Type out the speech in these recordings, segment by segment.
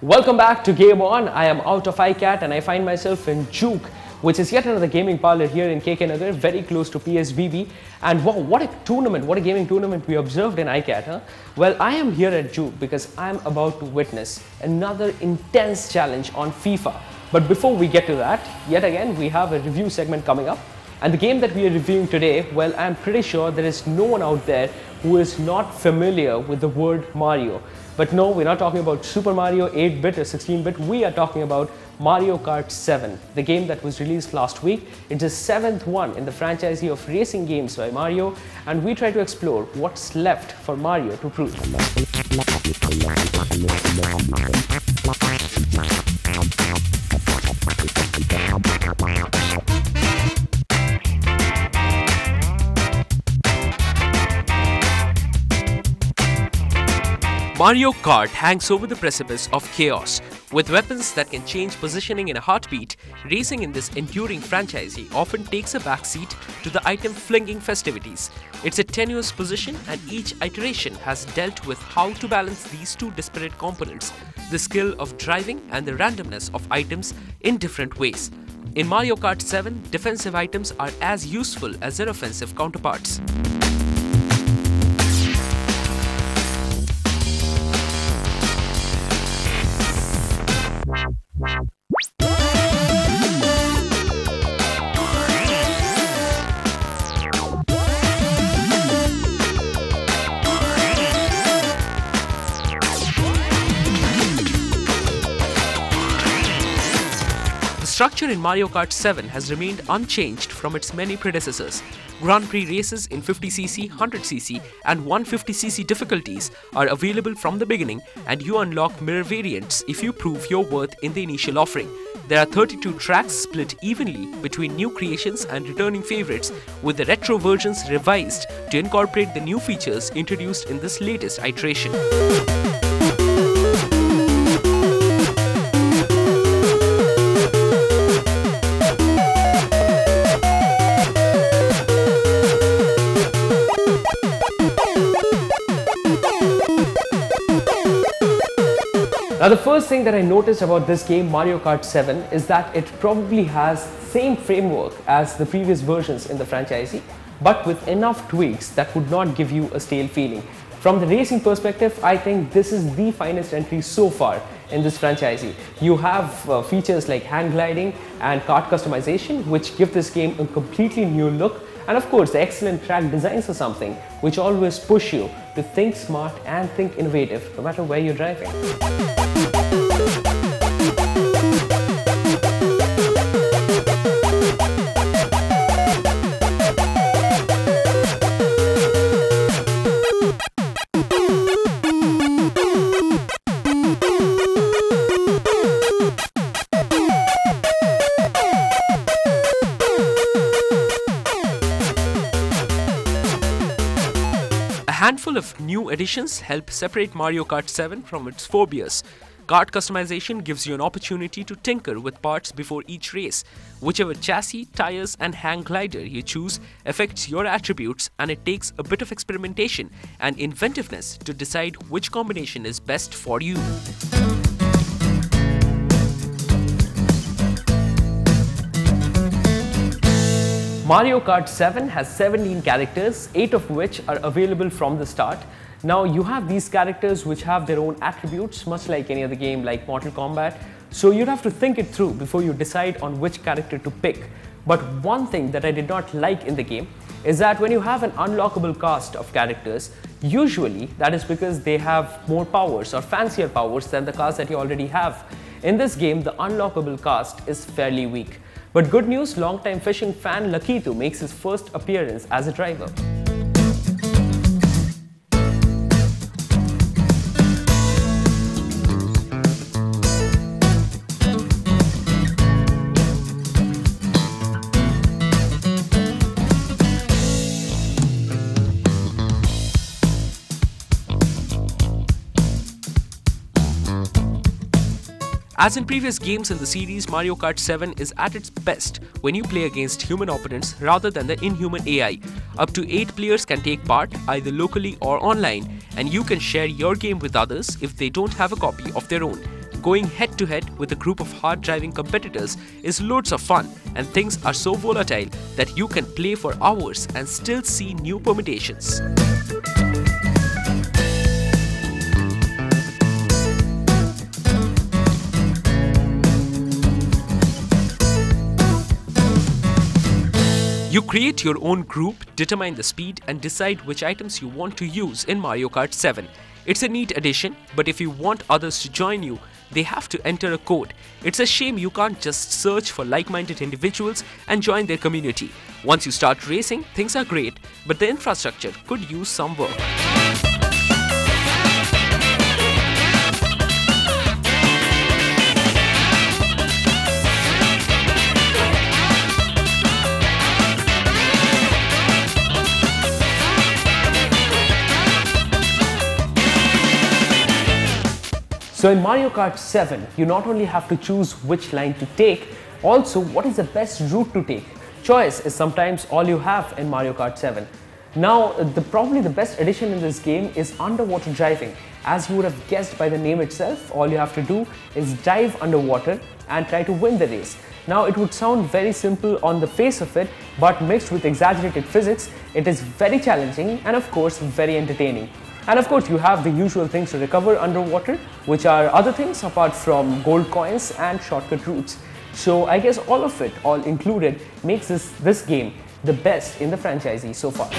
Welcome back to Game On. I am out of iCat and I find myself in Juke, which is yet another gaming parlor here in KK Nagar, very close to PSBB. And wow, what a tournament, what a gaming tournament we observed in iCat, huh? Well, I am here at Juke because I'm about to witness another intense challenge on FIFA. But before we get to that, yet again, we have a review segment coming up. And the game that we are reviewing today, well, I'm pretty sure there is no one out there who is not familiar with the word Mario. But no, we're not talking about Super Mario 8-bit or 16-bit. We are talking about Mario Kart 7, the game that was released last week. It's the 7th one in the franchise of racing games by Mario, and we try to explore what's left for Mario to prove. Mario Kart hangs over the precipice of chaos. With weapons that can change positioning in a heartbeat, racing in this enduring franchise often takes a backseat to the item-flinging festivities. It's a tenuous position, and each iteration has dealt with how to balance these two disparate components, the skill of driving and the randomness of items in different ways. In Mario Kart 7, defensive items are as useful as their offensive counterparts. The structure in Mario Kart 7 has remained unchanged from its many predecessors. Grand Prix races in 50cc, 100cc and 150cc difficulties are available from the beginning, and you unlock mirror variants if you prove your worth in the initial offering. There are 32 tracks split evenly between new creations and returning favorites, with the retro versions revised to incorporate the new features introduced in this latest iteration. Now, the first thing that I noticed about this game, Mario Kart 7, is that it probably has same framework as the previous versions in the franchise, but with enough tweaks that would not give you a stale feeling. From the racing perspective, I think this is the finest entry so far in this franchise. You have features like hang gliding and kart customization, which give this game a completely new look. And of course, the excellent track designs are something which always push you to think smart and think innovative, no matter where you're driving. A handful of new additions help separate Mario Kart 7 from its forebears. Kart customization gives you an opportunity to tinker with parts before each race. Whichever chassis, tires and hang glider you choose affects your attributes, and it takes a bit of experimentation and inventiveness to decide which combination is best for you. Mario Kart 7 has 17 characters, 8 of which are available from the start. Now, you have these characters which have their own attributes, much like any other game like Mortal Kombat. So you'd have to think it through before you decide on which character to pick. But one thing that I did not like in the game is that when you have an unlockable cast of characters, usually that is because they have more powers or fancier powers than the cast that you already have. In this game, the unlockable cast is fairly weak. But good news, longtime fishing fan Lakito makes his first appearance as a driver. As in previous games in the series, Mario Kart 7 is at its best when you play against human opponents rather than the inhuman AI. Up to 8 players can take part, either locally or online, and you can share your game with others if they don't have a copy of their own. Going head to head with a group of hard driving competitors is loads of fun, and things are so volatile that you can play for hours and still see new permutations. You create your own group, determine the speed, and decide which items you want to use in Mario Kart 7. It's a neat addition, but if you want others to join you, they have to enter a code. It's a shame you can't just search for like-minded individuals and join their community. Once you start racing, things are great, but the infrastructure could use some work. So in Mario Kart 7, you not only have to choose which line to take, also what is the best route to take. Choice is sometimes all you have in Mario Kart 7. Now, probably the best addition in this game is underwater driving. As you would have guessed by the name itself, all you have to do is dive underwater and try to win the race. Now, it would sound very simple on the face of it, but mixed with exaggerated physics, it is very challenging and of course very entertaining. And of course, you have the usual things to recover underwater, which are other things apart from gold coins and shortcut routes. So I guess all of it, all included, makes this game the best in the franchise so far.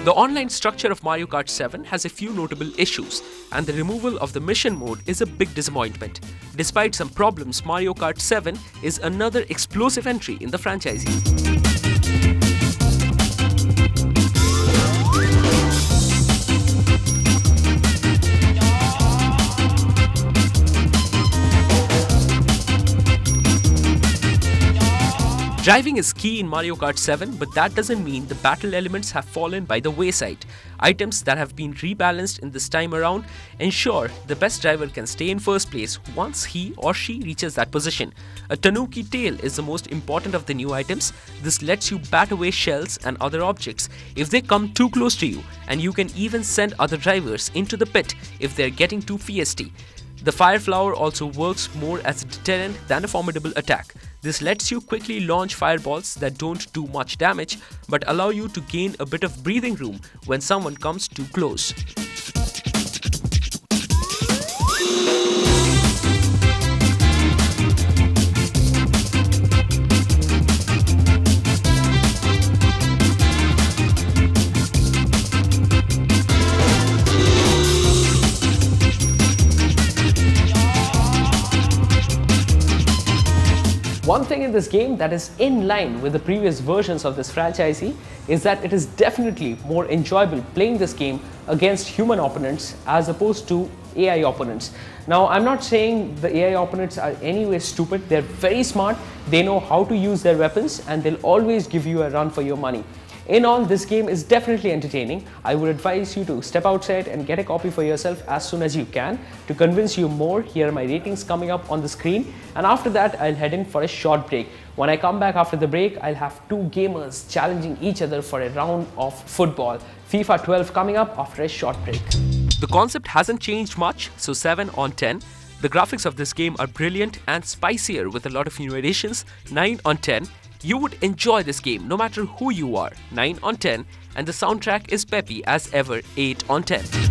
The online structure of Mario Kart 7 has a few notable issues, and the removal of the mission mode is a big disappointment. Despite some problems, Mario Kart 7 is another explosive entry in the franchise. Driving is key in Mario Kart 7, but that doesn't mean the battle elements have fallen by the wayside. Items that have been rebalanced in this time around ensure the best driver can stay in first place once he or she reaches that position. A Tanuki tail is the most important of the new items. This lets you bat away shells and other objects if they come too close to you, and you can even send other drivers into the pit if they're getting too feisty. The Fire Flower also works more as a deterrent than a formidable attack. This lets you quickly launch fireballs that don't do much damage, but allow you to gain a bit of breathing room when someone comes too close. One thing in this game that is in line with the previous versions of this franchise is that it is definitely more enjoyable playing this game against human opponents as opposed to AI opponents. Now, I'm not saying the AI opponents are anyway stupid. They're very smart, they know how to use their weapons, and they'll always give you a run for your money. In all, this game is definitely entertaining. I would advise you to step outside and get a copy for yourself as soon as you can. To convince you more, here are my ratings coming up on the screen, and after that I'll head in for a short break. When I come back after the break, I'll have two gamers challenging each other for a round of football. FIFA 12 coming up after a short break. The concept hasn't changed much, so 7 on 10. The graphics of this game are brilliant and spicier with a lot of new additions. 9 on 10. You would enjoy this game no matter who you are. 9 on 10. And the soundtrack is peppy as ever. 8 on 10.